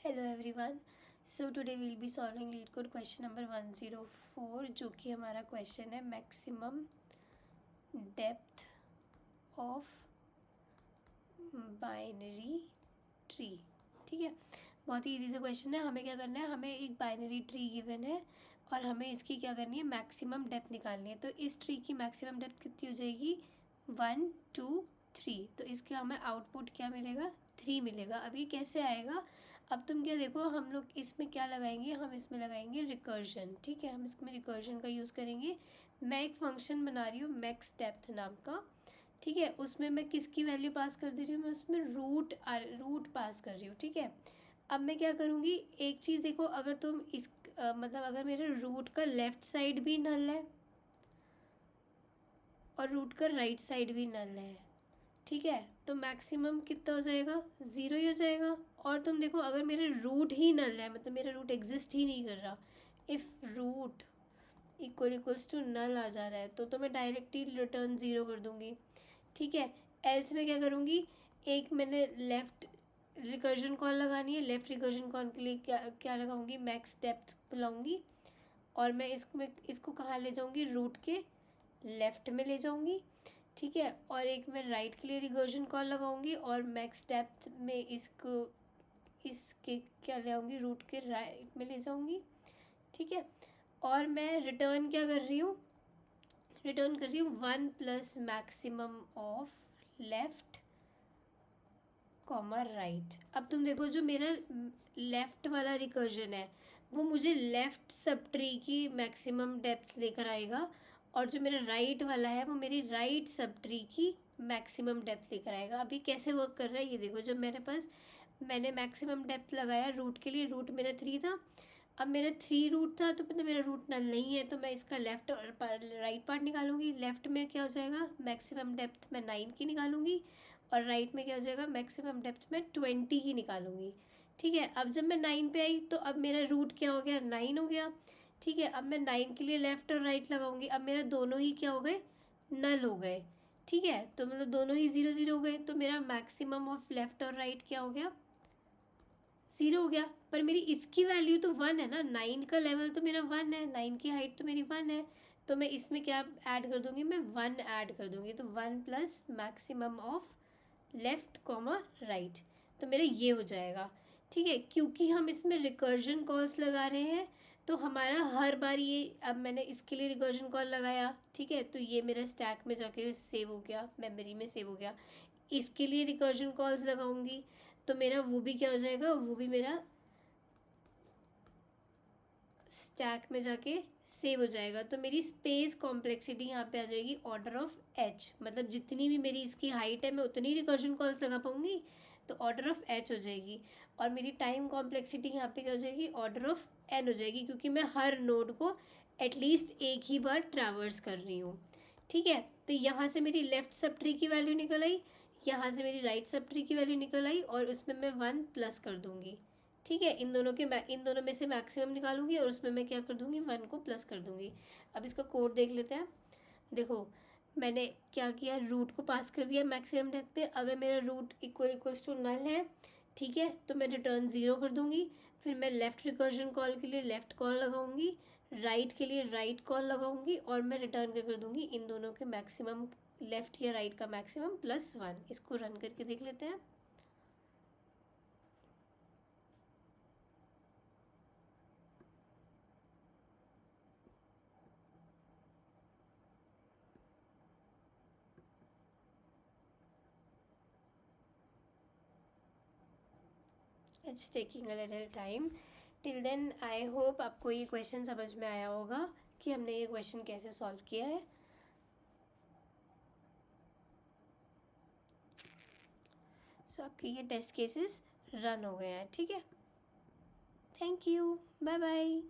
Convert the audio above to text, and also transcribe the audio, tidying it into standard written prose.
Hello everyone. So today we'll be solving LeetCode question number 104, जो कि हमारा question है maximum depth of binary tree. ठीक है, बहुत ही इजी से क्वेश्चन है। हमें क्या करना है, हमें एक बाइनरी ट्री गिवन है और हमें इसकी क्या करनी है, मैक्सिमम डेप्थ निकालनी है। तो इस ट्री की मैक्सिमम डेप्थ कितनी हो जाएगी, 1 2 3। तो इसके हमें आउटपुट क्या मिलेगा, 3 मिलेगा। अब ये कैसे आएगा, अब तुम क्या देखो, हम लोग इसमें क्या लगाएंगे, हम इसमें लगाएंगे रिकर्जन। ठीक है, हम इसमें रिकर्जन का यूज़ करेंगे। मैं एक फंक्शन बना रही हूँ मैक्स डेप्थ नाम का। ठीक है, उसमें मैं किसकी वैल्यू पास कर दे रही हूँ, मैं उसमें रूट पास कर रही हूँ। ठीक है, अब मैं क्या करूँगी, एक चीज़ देखो, अगर तुम मतलब अगर मेरे रूट का लेफ़्ट साइड भी नल है और रूट का राइट साइड भी नल है, ठीक है, तो मैक्सिमम कितना हो जाएगा, 0 ही हो जाएगा। और तुम देखो, अगर मेरे रूट ही नल है, मतलब मेरा रूट एग्जिस्ट ही नहीं कर रहा, if root equals to null आ जा रहा है, तो मैं डायरेक्टली रिटर्न 0 कर दूँगी। ठीक है, एल्स में क्या करूँगी, एक मैंने लेफ़्ट रिकर्जन कॉल लगानी है, लेफ़्ट रिकर्जन कॉल के लिए क्या क्या लगाऊंगी, मैक्स डेप्थ बुलाऊंगी, और मैं इसको कहाँ ले जाऊँगी, रूट के लेफ़्ट में ले जाऊँगी। ठीक है, और एक मैं राइट के लिए रिकर्जन कॉल लगाऊंगी और मैक्स डेप्थ में इसके क्या ले आऊँगी, रूट के राइट में ले जाऊँगी। ठीक है, और मैं रिटर्न क्या कर रही हूँ, रिटर्न कर रही हूँ 1 plus maximum of left comma right. अब तुम देखो, जो मेरा लेफ़्ट वाला रिकर्जन है वो मुझे लेफ़्ट सब ट्री की मैक्सिमम डेप्थ लेकर आएगा, और जो मेरा राइट वाला है वो मेरी राइट सब ट्री की मैक्सिमम डेप्थ लेकर आएगा। अभी कैसे वर्क कर रहा है ये देखो, जब मेरे पास मैंने मैक्सिमम डेप्थ लगाया रूट के लिए, रूट मेरा 3 था, अब मेरा 3 रूट था, तो मतलब मेरा रूट नल नहीं है, तो मैं इसका लेफ़्ट और राइट पार्ट निकालूंगी। लेफ़्ट में क्या हो जाएगा, मैक्सिमम डेप्थ मैं 9 की निकालूंगी, और राइट में क्या हो जाएगा, मैक्सिमम डेप्थ में 20 की निकालूंगी। ठीक है, अब जब मैं 9 पे आई तो अब मेरा रूट क्या हो गया, 9 हो गया। ठीक है, अब मैं 9 के लिए लेफ़्ट और राइट लगाऊंगी, अब मेरा दोनों ही क्या हो गए, नल हो गए। ठीक है, तो मतलब दोनों ही 0 0 हो गए, तो मेरा मैक्सिमम ऑफ लेफ़्ट और राइट क्या हो गया, 0 हो गया। पर मेरी इसकी वैल्यू तो 1 है ना, 9 का लेवल तो मेरा 1 है, 9 की हाइट तो मेरी 1 है, तो मैं इसमें क्या ऐड कर दूंगी, मैं 1 ऐड कर दूंगी। तो 1 plus maximum of left comma right, तो मेरा ये हो जाएगा। ठीक है, क्योंकि हम इसमें रिकर्जन कॉल्स लगा रहे हैं, तो हमारा हर बार ये, अब मैंने इसके लिए रिकर्जन कॉल लगाया, ठीक है, तो ये मेरा स्टैक में जाके सेव हो गया, मेमोरी में सेव हो गया। इसके लिए रिकर्जन कॉल्स लगाऊंगी तो मेरा वो भी क्या हो जाएगा, वो भी मेरा स्टैक में जाके सेव हो जाएगा। तो मेरी स्पेस कॉम्प्लेक्सिटी यहाँ पे आ जाएगी ऑर्डर ऑफ एच, मतलब जितनी भी मेरी इसकी हाइट है मैं उतनी रिकर्जन कॉल्स लगा पाऊंगी, तो ऑर्डर ऑफ एच हो जाएगी। और मेरी टाइम कॉम्प्लेक्सिटी यहाँ पे क्या हो जाएगी, ऑर्डर ऑफ एन हो जाएगी, क्योंकि मैं हर नोड को एटलीस्ट एक ही बार ट्रैवर्स कर रही हूँ। ठीक है, तो यहाँ से मेरी लेफ़्ट सब ट्री की वैल्यू निकल आई, यहाँ से मेरी राइट सब ट्री की वैल्यू निकल आई, और उसमें मैं 1 प्लस कर दूँगी। ठीक है, इन दोनों में से मैक्सिमम निकालूंगी और उसमें मैं क्या कर दूंगी, 1 को प्लस कर दूंगी। अब इसका कोड देख लेते हैं। देखो, मैंने क्या किया, रूट को पास कर दिया मैक्सिमम डेप्थ पे। अगर मेरा रूट इक्वल्स टू नल है, ठीक है, तो मैं रिटर्न 0 कर दूंगी। फिर मैं लेफ़्ट रिकर्जन कॉल के लिए लेफ़्ट कॉल लगाऊंगी, राइट के लिए राइट कॉल लगाऊंगी, और मैं रिटर्न क्या कर दूंगी, इन दोनों के मैक्सिमम, लेफ़्ट या राइट का मैक्सिमम प्लस 1। इसको रन करके देख लेते हैं। It's taking a little time. Till then I hope आपको ये क्वेश्चन समझ में आया होगा कि हमने ये क्वेश्चन कैसे सॉल्व किया है। सो आपके ये टेस्ट केसेस रन हो गए हैं। ठीक है, थैंक यू, बाय बाय।